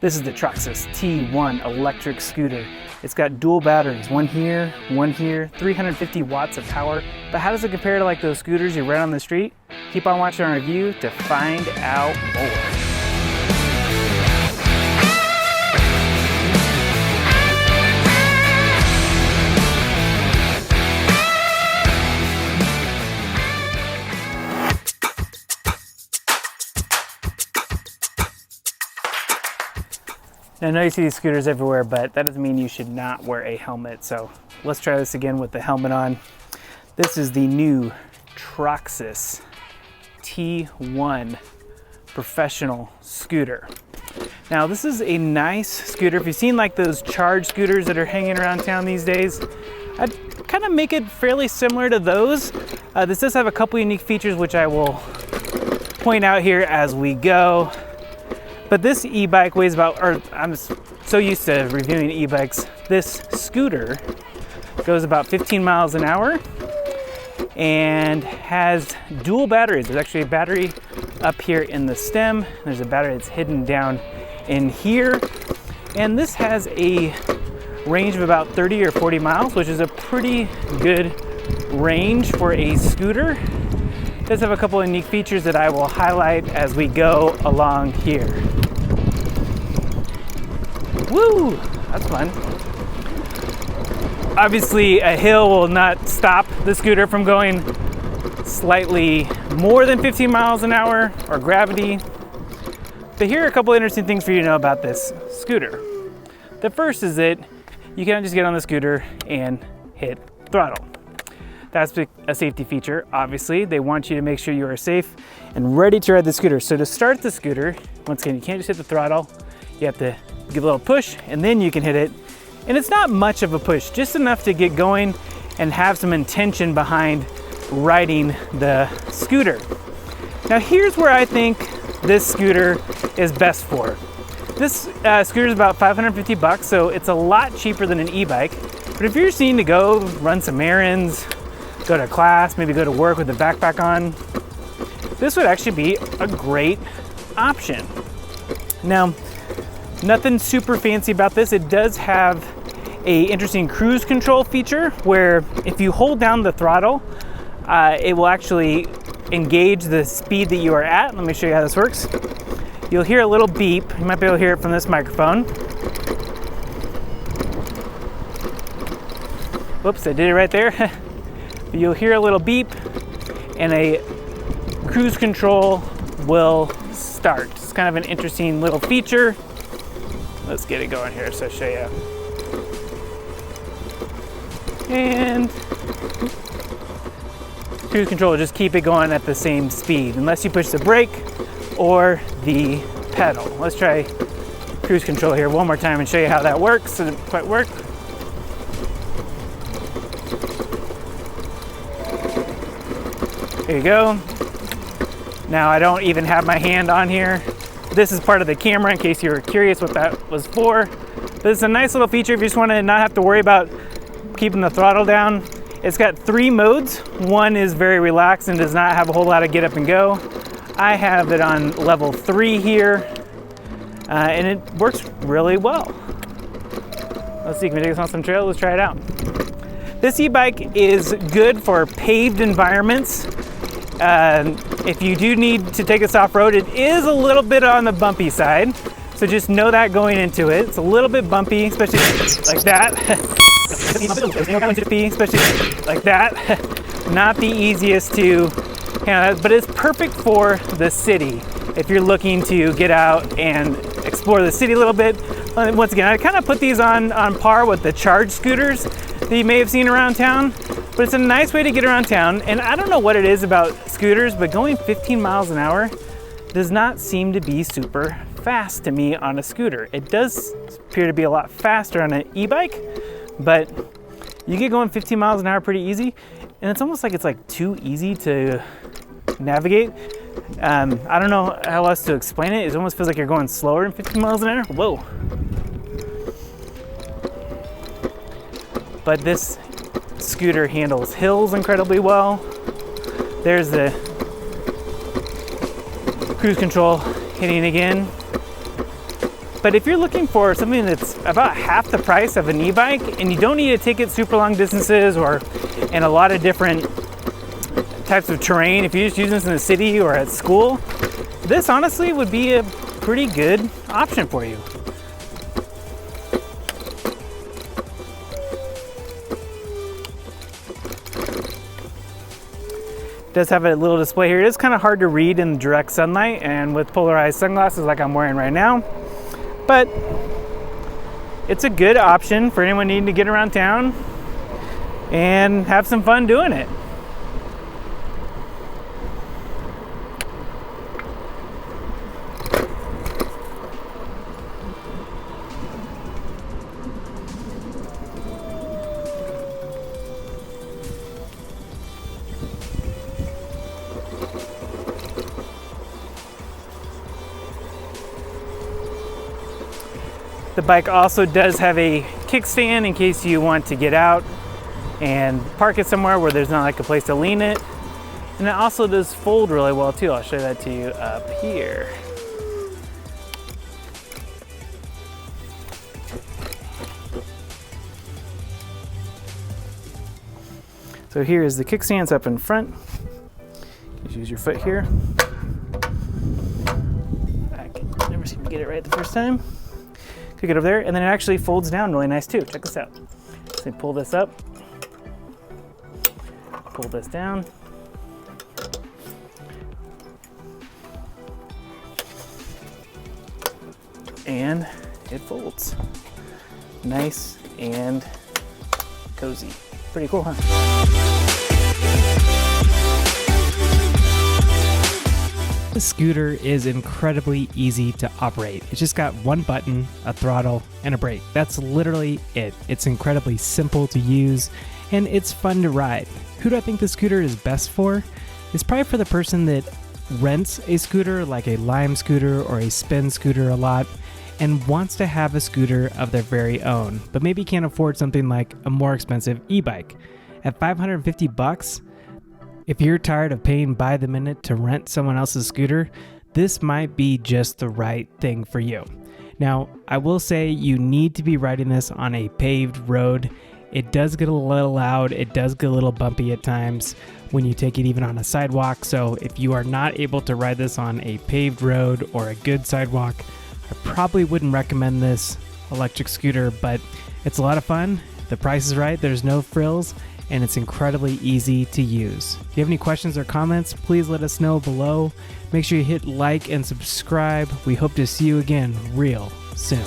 This is the Troxus T1 Electric Scooter. It's got dual batteries, one here, 350 watts of power. But how does it compare to like those scooters you ride on the street? Keep on watching our review to find out more. Now, I know you see these scooters everywhere, but that doesn't mean you should not wear a helmet. So let's try this again with the helmet on. This is the new Troxus T1 professional scooter. Now, this is a nice scooter. If you've seen like those charge scooters that are hanging around town these days, I'd kind of make it fairly similar to those. This does have a couple unique features, which I will point out here as we go. But this e-bike weighs about, or I'm so used to reviewing e-bikes, this scooter goes about 15 miles an hour and has dual batteries. There's actually a battery up here in the stem. There's a battery that's hidden down in here. And this has a range of about 30 or 40 miles, which is a pretty good range for a scooter. It does have a couple of unique features that I will highlight as we go along here. Woo, that's fun. Obviously, a hill will not stop the scooter from going slightly more than 15 miles an hour, or gravity. But here are a couple interesting things for you to know about this scooter. The first is that you can't just get on the scooter and hit throttle. That's a safety feature, obviously. They want you to make sure you are safe and ready to ride the scooter. So to start the scooter, once again, you can't just hit the throttle. You have to give a little push and then you can hit it. And it's not much of a push, just enough to get going and have some intention behind riding the scooter. Now here's where I think this scooter is best for. This scooter is about 550 bucks, so it's a lot cheaper than an e-bike. But if you're just needing to go run some errands, go to class, maybe go to work with a backpack on, this would actually be a great option. Now, nothing super fancy about this. It does have a interesting cruise control feature where if you hold down the throttle, it will actually engage the speed that you are at. Let me show you how this works. You'll hear a little beep. You might be able to hear it from this microphone. Whoops, I did it right there. You'll hear a little beep and a cruise control will start. It's kind of an interesting little feature. Let's get it going here so I'll show you. And cruise control will just keep it going at the same speed unless you push the brake or the pedal. Let's try cruise control here one more time and show you how that works. It didn't quite work. There you go. Now I don't even have my hand on here. This is part of the camera in case you were curious what that was for. But it's a nice little feature if you just want to not have to worry about keeping the throttle down. It's got 3 modes. One is very relaxed and does not have a whole lot of get up and go. I have it on level 3 here, and it works really well. Let's see, can we take this on some trail? Let's try it out. This e-bike is good for paved environments. If you do need to take this off-road, it is a little bit on the bumpy side. So just know that going into it. It's a little bit bumpy, especially like that. Especially like that. Not the easiest to handle, but it's perfect for the city. If you're looking to get out and explore the city a little bit. Once again, I kind of put these on par with the charge scooters that you may have seen around town. But it's a nice way to get around town, and I don't know what it is about scooters, but going 15 miles an hour does not seem to be super fast to me on a scooter. It does appear to be a lot faster on an e-bike, but you get going 15 miles an hour pretty easy, and it's almost like it's like too easy to navigate. I don't know how else to explain it. It almost feels like you're going slower than 15 miles an hour. Whoa. But this scooter handles hills incredibly well. There's the cruise control hitting again. But if you're looking for something that's about half the price of an e-bike and you don't need to take it super long distances or in a lot of different types of terrain, if you're just using this in the city or at school, this honestly would be a pretty good option for you. It does have a little display here. It is kind of hard to read in direct sunlight and with polarized sunglasses like I'm wearing right now, but it's a good option for anyone needing to get around town and have some fun doing it. The bike also does have a kickstand in case you want to get out and park it somewhere where there's not like a place to lean it. And it also does fold really well too. I'll show that to you up here. So here is the kickstands up in front. Just use your foot here. I can never seem to get it right the first time. Pick it over there, and then it actually folds down really nice too. Check this out. So pull this up, pull this down, and it folds. Nice and cozy. Pretty cool, huh? The scooter is incredibly easy to operate. It's just got one button, a throttle, and a brake. That's literally it. It's incredibly simple to use, and it's fun to ride. Who do I think the scooter is best for? It's probably for the person that rents a scooter, like a Lime scooter or a Spin scooter a lot, and wants to have a scooter of their very own, but maybe can't afford something like a more expensive e-bike. At $550, if you're tired of paying by the minute to rent someone else's scooter, this might be just the right thing for you. Now, I will say you need to be riding this on a paved road. It does get a little loud, it does get a little bumpy at times when you take it even on a sidewalk, so if you are not able to ride this on a paved road or a good sidewalk, I probably wouldn't recommend this electric scooter, but it's a lot of fun. The price is right, there's no frills, and it's incredibly easy to use. If you have any questions or comments, please let us know below. Make sure you hit like and subscribe. We hope to see you again real soon.